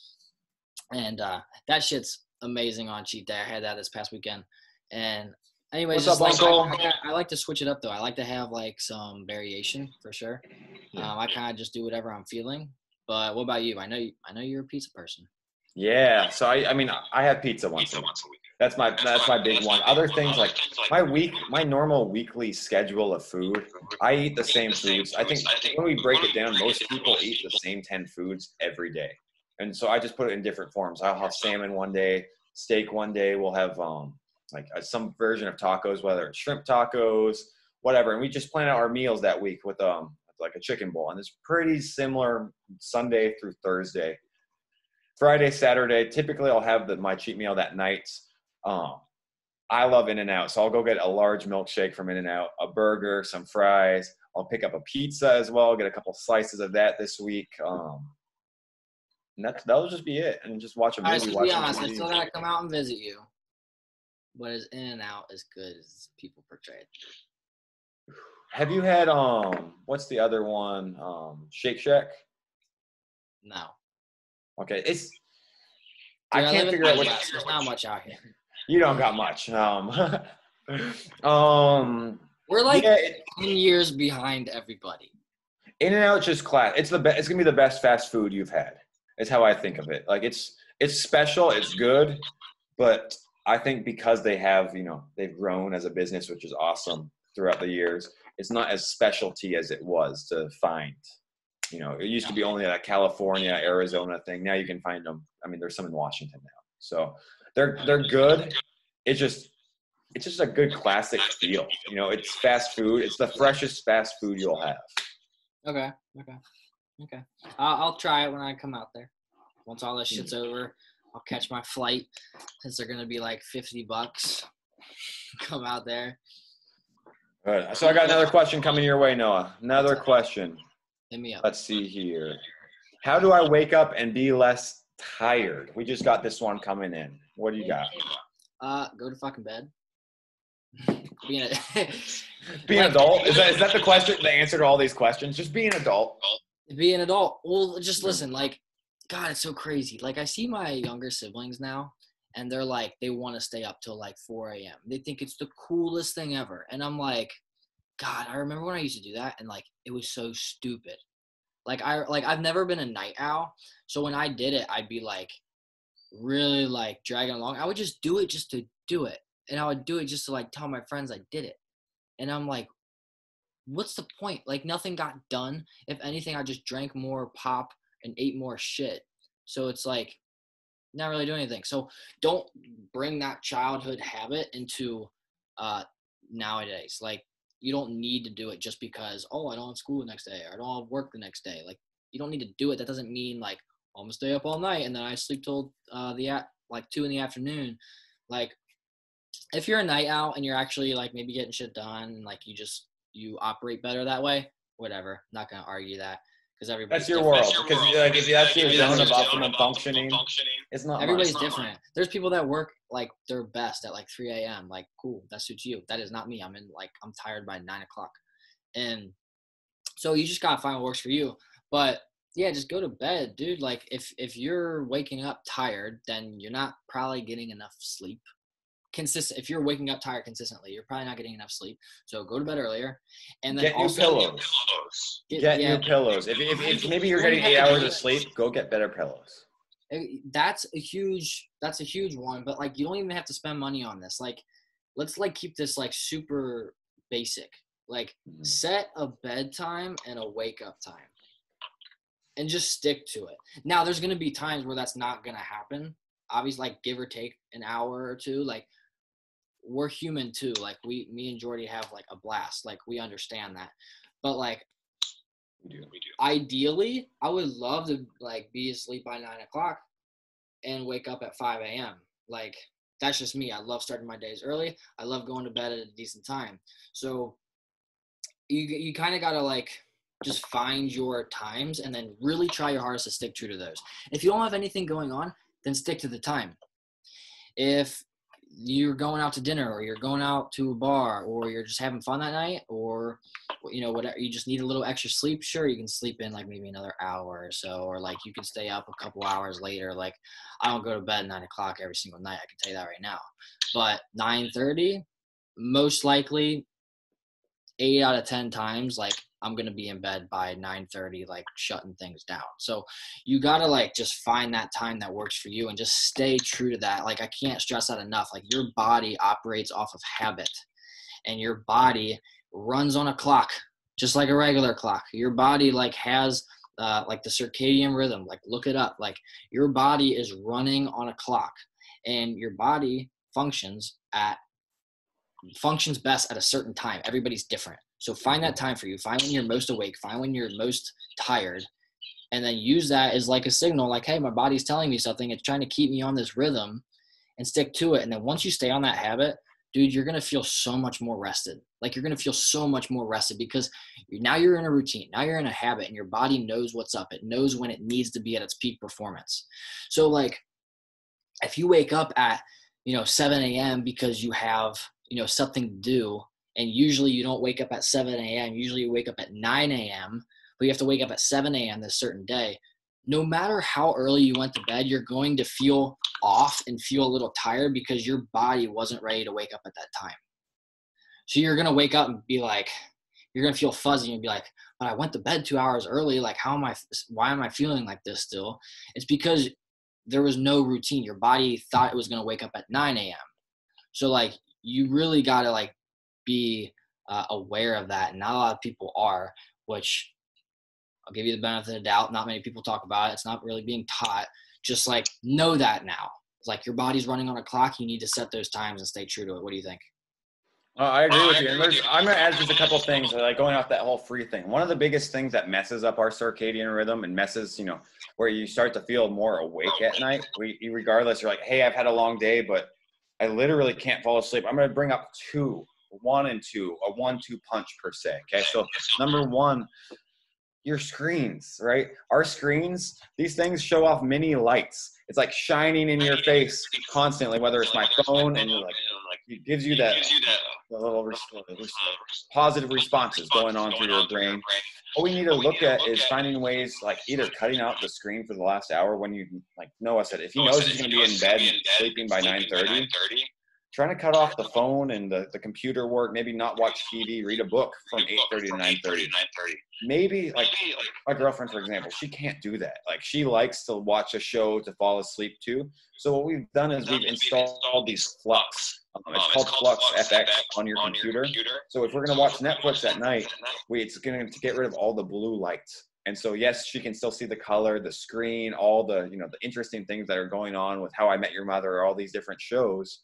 S1: and that shit's amazing on cheat day. I had that this past weekend, and anyways,
S2: what's up, Uncle?
S1: I like to switch it up though. I like to have like some variation for sure. I kind of just do whatever I'm feeling. But what about you? I know you're a pizza person.
S2: Yeah. So I mean, I have pizza once a week. That's my big one. Other things like my normal weekly schedule of food, I eat the same foods. I think when we break it down, most people eat the same 10 foods every day. And so I just put it in different forms. I'll have salmon one day, steak one day. We'll have like some version of tacos, whether it's shrimp tacos, whatever. And we just plan out our meals that week with like a chicken bowl. And it's pretty similar Sunday through Thursday. Friday, Saturday, typically I'll have my cheat meal that night. I love In-N-Out, so I'll go get a large milkshake from In-N-Out, a burger, some fries. I'll pick up a pizza as well, get a couple slices of that this week. And that'll just be it, and just watch a movie.
S1: To be honest, I still gotta come out and visit you. But is In-N-Out as good as people portray it?
S2: Have you had what's the other one? Shake Shack?
S1: No.
S2: Okay, it's.
S1: Dude,
S2: I can't figure out what.
S1: There's not much out here.
S2: You don't got much.
S1: We're like 10 years behind everybody.
S2: In-N-Out just class. It's the best. It's gonna be the best fast food you've had. Is how I think of it. Like it's special. It's good, but I think because they have they've grown as a business, which is awesome throughout the years. It's not as specialty as it was to find. It used to be only a California, Arizona thing. Now you can find them. I mean, there's some in Washington now. So they're good. It's just a good classic feel. It's fast food. It's the freshest fast food you'll have.
S1: Okay. I'll try it when I come out there. Once all this shit's over, I'll catch my flight since they're gonna be like $50. Come out there.
S2: All right. So I got another question coming your way, Noah. Another question.
S1: Hit me up.
S2: Let's see here. How do I wake up and be less tired? We just got this one coming in. What do you got?
S1: Go to fucking bed.
S2: Be an adult? Is that the question? The answer to all these questions? Just be an adult.
S1: Be an adult. Well, just listen. Like, God, it's so crazy. Like, I see my younger siblings now, and they're like, they want to stay up till like 4 a.m. They think it's the coolest thing ever, and I'm like, God, I remember when I used to do that, and like it was so stupid. I've never been a night owl, so when I did it, I'd be like really like dragging along. I would just do it just to do it, and I would do it just to like tell my friends I did it. And I'm like, what's the point? Like nothing got done. If anything, I just drank more pop and ate more shit. So it's like not really doing anything. So don't bring that childhood habit into nowadays. Like, you don't need to do it just because, oh, I don't have school the next day, or I don't have work the next day. Like, you don't need to do it. That doesn't mean like, I'm gonna stay up all night and then I sleep till 2 in the afternoon. Like, if you're a night owl and you're actually like maybe getting shit done, like you operate better that way, whatever. Not gonna argue that, because everybody's
S2: That's your
S1: different.
S2: world. Because like if that's your zone of optimum functioning, it's not
S1: Everybody's
S2: much.
S1: different. There's people that work like their best at like 3 a.m. Like, cool, that suits you. That is not me. I'm tired by 9 o'clock. And so you just gotta find what works for you. But yeah, just go to bed, dude. Like, if you're waking up tired, then you're not probably getting enough sleep. If you're waking up tired consistently, you're probably not getting enough sleep. So go to bed earlier, and then
S2: Get new
S1: also
S2: pillows. Get new pillows. If maybe you're getting 8 hours of sleep, go get better pillows.
S1: That's a huge one. But like, you don't even have to spend money on this. Like, let's like keep this like super basic. Like, set a bedtime and a wake up time, and just stick to it. Now, there's gonna be times where that's not gonna happen. Obviously, like, give or take an hour or two. Like, we're human too. Like, me and Jordy have like a blast. Like, we understand that. But like,
S3: we do.
S1: Ideally, I would love to like be asleep by 9 o'clock and wake up at 5 a.m. Like, that's just me. I love starting my days early. I love going to bed at a decent time. So you kind of gotta like just find your times and then really try your hardest to stick true to those. If you don't have anything going on, then stick to the time. If you're going out to dinner, or you're going out to a bar, or you're just having fun that night, or whatever, you just need a little extra sleep, sure, you can sleep in like maybe another hour or so, or like you can stay up a couple hours later. Like, I don't go to bed at 9 o'clock every single night, I can tell you that right now. But 9:30, most likely 8 out of 10 times, like, I'm going to be in bed by 9:30, like shutting things down. So you got to like just find that time that works for you and just stay true to that. Like, I can't stress that enough. Like, your body operates off of habit, and your body runs on a clock, just like a regular clock. Your body like has like the circadian rhythm. Like, look it up. Like, your body is running on a clock, and your body functions best at a certain time. Everybody's different. So find that time for you. Find when you're most awake. Find when you're most tired. And then use that as like a signal, like, hey, my body's telling me something. It's trying to keep me on this rhythm, and stick to it. And then once you stay on that habit, dude, you're going to feel so much more rested. Like, you're going to feel so much more rested because now you're in a routine. Now you're in a habit, and your body knows what's up. It knows when it needs to be at its peak performance. So like, if you wake up at, 7 a.m. because you have, something to do, and usually you don't wake up at 7 a.m. Usually you wake up at 9 a.m., but you have to wake up at 7 a.m. this certain day. No matter how early you went to bed, you're going to feel off and feel a little tired because your body wasn't ready to wake up at that time. So you're going to wake up and be like, you're going to feel fuzzy and be like, but I went to bed 2 hours early. Like, why am I feeling like this still? It's because there was no routine. Your body thought it was going to wake up at 9 a.m. So like, you really got to like be aware of that. And not a lot of people are, which I'll give you the benefit of the doubt. Not many people talk about it. It's not really being taught. Just like, know that now. It's like, your body's running on a clock. You need to set those times and stay true to it. What do you think?
S2: I agree with you. And I'm going to add just a couple of things, like going off that whole free thing. One of the biggest things that messes up our circadian rhythm and messes, where you start to feel more awake at night, regardless, you're like, hey, I've had a long day, but I literally can't fall asleep. I'm going to bring up 1 and 2, a 1-2 punch per se. Okay. So number one, your screens, right? Our screens, these things show off mini lights. It's like shining in your face constantly, whether it's my phone, and like, it gives you that the little positive responses going on through your brain. What we need to look at is finding ways, like either cutting out the screen for the last hour when you, like Noah said, if he knows he's going to be in bed sleeping by 9:30, trying to cut off the phone and the computer work, maybe not watch TV, read a book from 8:30 to 9:30. Maybe like my girlfriend, for example, she can't do that. Like, she likes to watch a show to fall asleep to. So what we've done is we've installed these Flux. It's called Flux FX on your computer. So if we're going to watch Netflix at night, it's going to get rid of all the blue lights. And so, yes, she can still see the color, the screen, all the, the interesting things that are going on with How I Met Your Mother or all these different shows.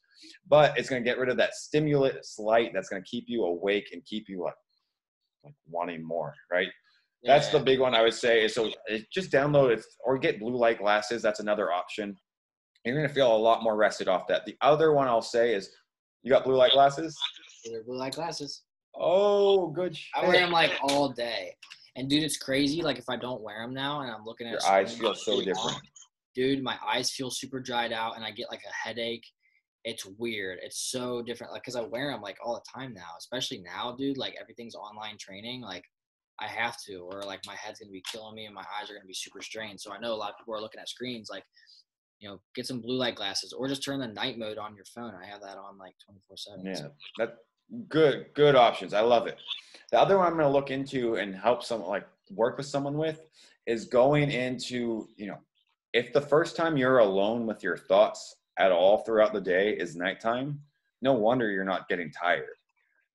S2: But it's going to get rid of that stimulus light that's going to keep you awake and keep you like wanting more, right?
S1: Yeah.
S2: That's the big one I would say. So just download it or get blue light glasses. That's another option. You're going to feel a lot more rested off that. The other one I'll say is, you got blue light glasses?
S1: They're blue light glasses.
S2: Oh, good shit.
S1: I wear them like all day. And dude, it's crazy. Like if I don't wear them now and I'm looking at
S2: your eyes feel so different.
S1: Dude, my eyes feel super dried out and I get like a headache. It's weird. It's so different. Like, cause I wear them like all the time now, especially now, dude, like everything's online training. Like I have to, or like my head's going to be killing me and my eyes are going to be super strained. So I know a lot of people are looking at screens, like, get some blue light glasses or just turn the night mode on your phone. I have that on like 24/7.
S2: Yeah, that's good options. I love it. The other one I'm going to look into and help someone, like work with someone with, is going into, if the first time you're alone with your thoughts at all throughout the day is nighttime, no wonder you're not getting tired,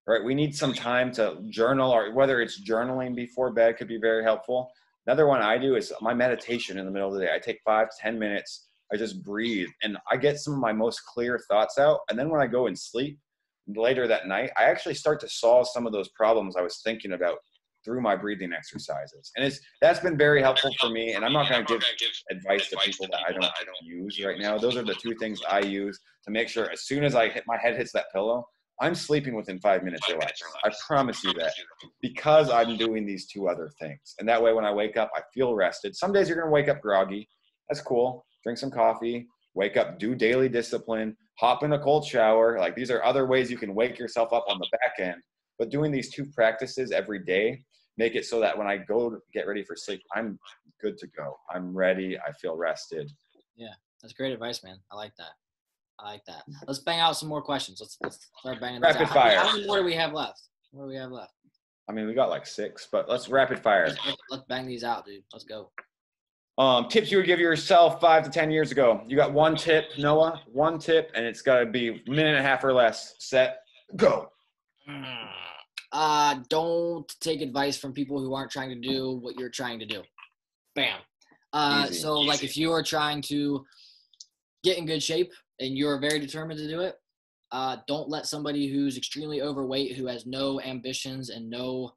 S2: right? We need some time to journal, or whether it's journaling before bed could be very helpful. Another one I do is my meditation in the middle of the day. I take 5 to 10 minutes. I just breathe and I get some of my most clear thoughts out. And then when I go and sleep later that night, I actually start to solve some of those problems I was thinking about through my breathing exercises. And that's been very helpful for me. And I'm not going to give advice to people that I don't use right now. Those are the two things I use to make sure as soon as my head hits that pillow, I'm sleeping within 5 minutes or less. I promise you that, because I'm doing these two other things. And that way, when I wake up, I feel rested. Some days you're going to wake up groggy. That's cool. Drink some coffee, wake up, do daily discipline, hop in a cold shower. Like, these are other ways you can wake yourself up on the back end. But doing these two practices every day make it so that when I go to get ready for sleep, I'm good to go. I'm ready. I feel rested.
S1: Yeah, that's great advice, man. I like that. Let's bang out some more questions. Let's start banging
S2: rapid
S1: out.
S2: fire.
S1: How many more do we have left?
S2: I mean, we got like 6, but let's rapid fire.
S1: Let's bang these out, dude. Let's go.
S2: Tips you would give yourself 5 to 10 years ago. You got one tip, Noah, one tip, and it's got to be a minute and a half or less. Set, go.
S1: Don't take advice from people who aren't trying to do what you're trying to do. Bam. So like if you are trying to get in good shape and you're very determined to do it, don't let somebody who's extremely overweight, who has no ambitions and no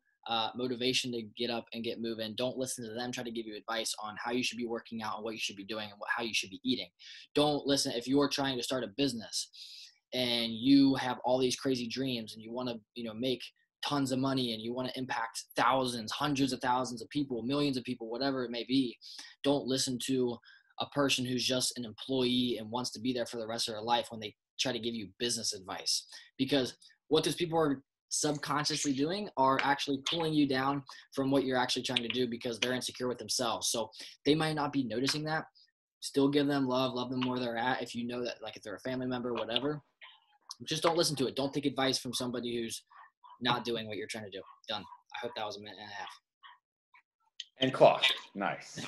S1: motivation to get up and get moving, don't listen to them try to give you advice on how you should be working out and what you should be doing and how you should be eating. Don't listen if you're trying to start a business and you have all these crazy dreams and you want to make tons of money and you want to impact thousands, hundreds of thousands of people, millions of people, whatever it may be. Don't listen to a person who's just an employee and wants to be there for the rest of their life when they try to give you business advice, because what those people are subconsciously doing are actually pulling you down from what you're actually trying to do, because they're insecure with themselves. So they might not be noticing that. Still give them love them where they're at. If you know that, like if they're a family member, whatever, just don't listen to it. Don't take advice from somebody who's not doing what you're trying to do. Done. I hope that was a minute and a half.
S2: And clock. Nice.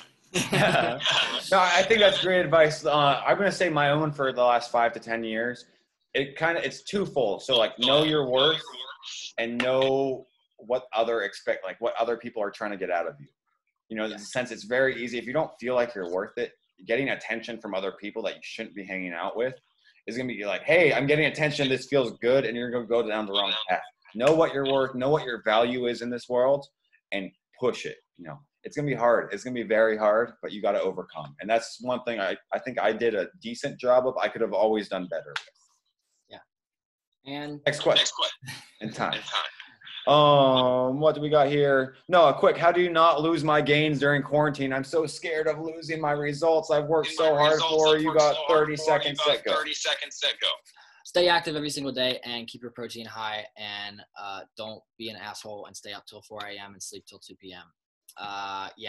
S2: No, I think that's great advice. I'm going to say my own for the last 5 to 10 years. It's twofold. So like, know your worth and know what other people are trying to get out of you. In a sense, it's very easy. If you don't feel like you're worth it, getting attention from other people that you shouldn't be hanging out with is going to be like, hey, I'm getting attention. This feels good. And you're going to go down the wrong path. Know what you're worth, know what your value is in this world, and push it. It's going to be hard. It's going to be very hard, but you got to overcome. And that's one thing I think I did a decent job of. I could have always done better with.
S1: Yeah. And
S2: next question. In time. What do we got here? No, quick. How do you not lose my gains during quarantine? I'm so scared of losing my results I've worked so hard for. You got 30 seconds, set go.
S1: Stay active every single day and keep your protein high, and don't be an asshole and stay up till 4 a.m. and sleep till 2 p.m.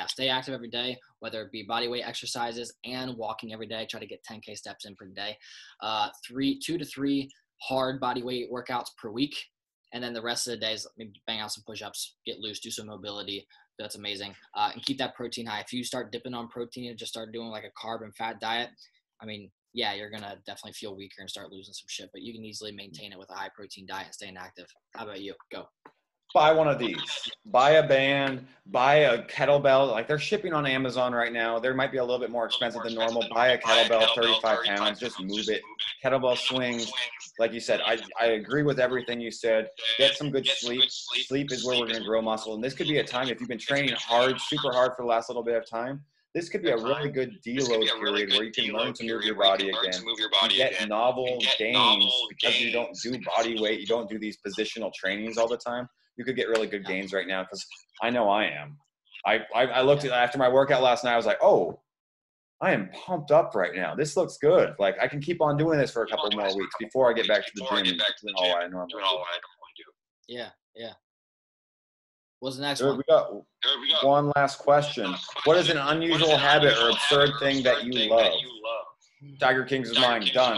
S1: Stay active every day, whether it be body weight exercises and walking every day. Try to get 10K steps in per day. 2 to 3 hard body weight workouts per week. And then the rest of the days, maybe bang out some push-ups, get loose, do some mobility. That's amazing. And keep that protein high. If you start dipping on protein and just start doing like a carb and fat diet, you're going to definitely feel weaker and start losing some shit, but you can easily maintain it with a high protein diet and staying active. How about you? Go.
S2: buy one of these. Buy a band, buy a kettlebell. Like they're shipping on Amazon right now. There might be a little bit more expensive than normal. Buy a kettlebell, 35 pounds, just move it. Kettlebell swings. Like you said, I agree with everything you said. Get some good sleep. Sleep is where we're going to grow muscle. And this could be a time, if you've been training hard, super hard for the last little bit of time, this could be a really good deload period where you can learn to move your body again. You get novel gains because you don't do body weight. You don't do these positional trainings all the time. You could get really good gains right now because I know I am. I looked at after my workout last night. I was like, oh, I am pumped up right now. This looks good. Like I can keep on doing this for a couple more weeks before I get back to the gym and doing all I normally do.
S1: Yeah. What's the next
S2: one? We got one last question. What is an unusual habit or absurd thing that you love? Tiger Kings is mine. Done.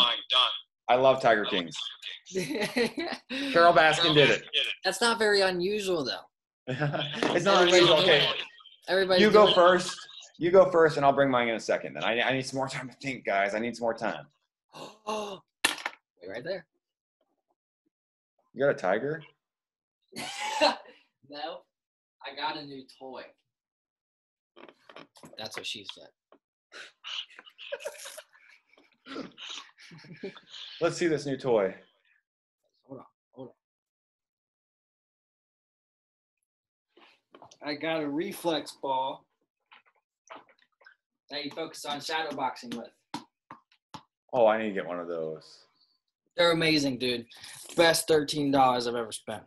S2: I love Tiger Kings. Carol Baskin did it.
S1: That's not very unusual, though.
S2: It's not unusual. Okay.
S1: Everybody,
S2: you go first. You go first, and I'll bring mine in a second. Then I need some more time to think, guys. I need some more time.
S1: Wait, right there.
S2: You got a tiger?
S1: No, I got a new toy. That's what she said.
S2: Let's see this new toy.
S1: Hold on. I got a reflex ball that you focus on shadow boxing with.
S2: Oh, I need to get one of those.
S1: They're amazing, dude. Best $13 I've ever spent.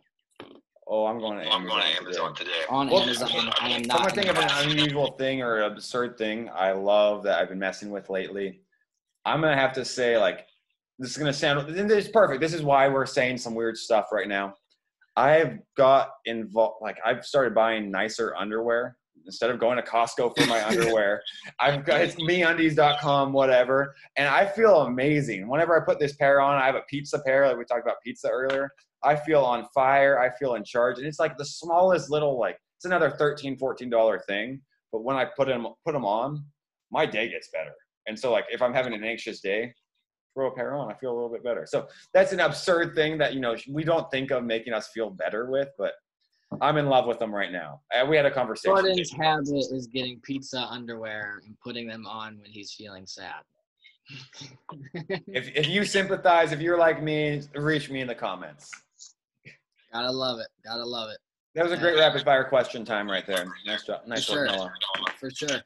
S2: Oh, I'm going to Amazon today.
S1: On Amazon, I am not.
S2: Someone think of an unusual thing or an absurd thing I love that I've been messing with lately. I'm going to have to say, like, this is going to sound, this is perfect. This is why we're saying some weird stuff right now. I've got involved, like, I've started buying nicer underwear. Instead of going to Costco for my underwear, I've got, it's MeUndies.com, whatever. And I feel amazing. Whenever I put this pair on, I have a pizza pair, like we talked about pizza earlier. I feel on fire. I feel in charge. And it's like the smallest little, like, it's another $13, $14 thing. But when I put them on, my day gets better. And so, like, if I'm having an anxious day, throw a pair on, I feel a little bit better. So that's an absurd thing that, you know, we don't think of making us feel better with, but I'm in love with them right now. We had a conversation.
S1: Jordan's habit is getting pizza underwear and putting them on when he's feeling sad.
S2: If you sympathize, if you're like me, reach me in the comments.
S1: Gotta love it.
S2: That was a great rapid fire question time right there. Nice job. Nice
S1: work,
S2: Noah.
S1: For sure.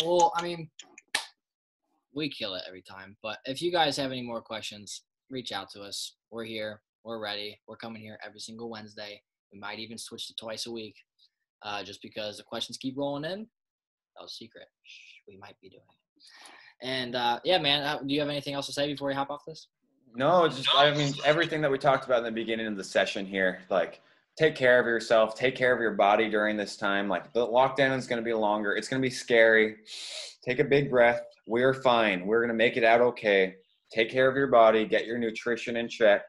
S1: Well, I mean, we kill it every time. But if you guys have any more questions, reach out to us. We're here. We're ready. We're coming here every single Wednesday. We might even switch to twice a week, just because the questions keep rolling in. That was secret. We might be doing it. And yeah, man. Do you have anything else to say before we hop off this?
S2: No, just I mean everything that we talked about in the beginning of the session here. Like, take care of yourself. Take care of your body during this time. Like, the lockdown is going to be longer. It's going to be scary. Take a big breath. We're fine. We're going to make it out okay. Take care of your body. Get your nutrition in check.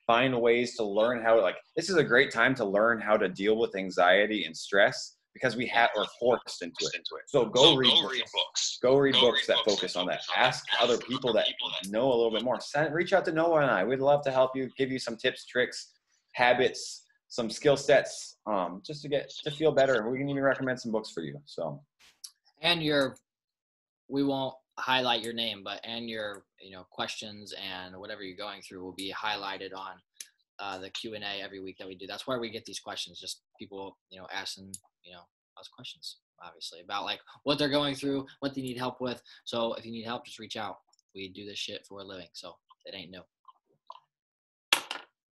S2: Find ways to learn how, like, this is a great time to learn how to deal with anxiety and stress because we are forced into it. So go read books. Go read books that focus on that. Ask other people that know a little bit more. Reach out to Noah and I. We'd love to help you, give you some tips, tricks, habits, some skill sets, just to feel better. We can even recommend some books for you. So,
S1: and we won't highlight your name, but your questions and whatever you're going through will be highlighted on the Q&A every week that we do. That's where we get these questions, just people asking us questions, obviously, about like what they're going through, what they need help with. So if you need help, just reach out. We do this shit for a living, so it ain't new.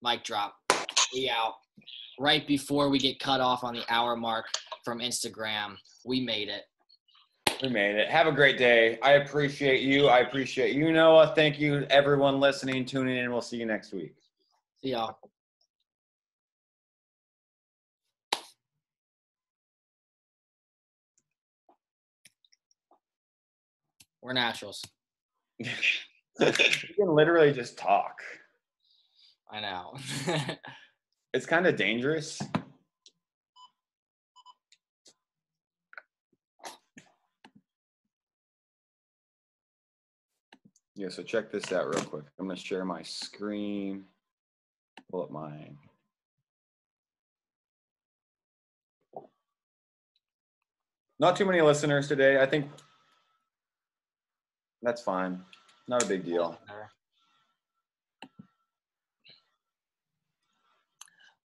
S1: Mic drop. We out. Right before we get cut off on the hour mark from Instagram. We made it.
S2: We made it. Have a great day. I appreciate you. I appreciate you, Noah. Thank you, everyone listening, tuning in. We'll see you next week.
S1: See y'all. We're naturals.
S2: You can literally just talk.
S1: I know.
S2: It's kind of dangerous. Yeah, so check this out real quick. I'm going to share my screen. Pull up mine. Not too many listeners today. I think that's fine. Not a big deal.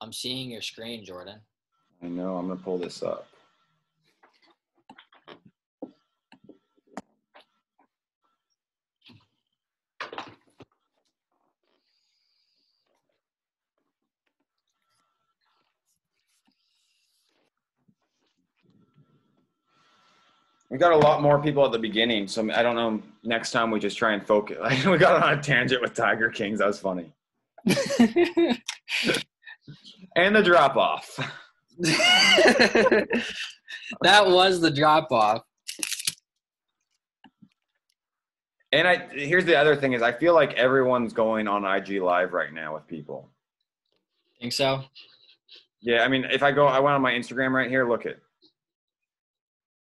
S1: I'm seeing your screen, Jordan.
S2: I know. I'm gonna pull this up. We got a lot more people at the beginning, so I don't know. Next time we just try and focus. We got on a tangent with Tiger Kings. That was funny. And the drop off.
S1: That was the drop off.
S2: And here's the other thing is I feel like everyone's going on IG Live right now with people.
S1: Think so?
S2: Yeah, I mean, I went on my Instagram right here. Look at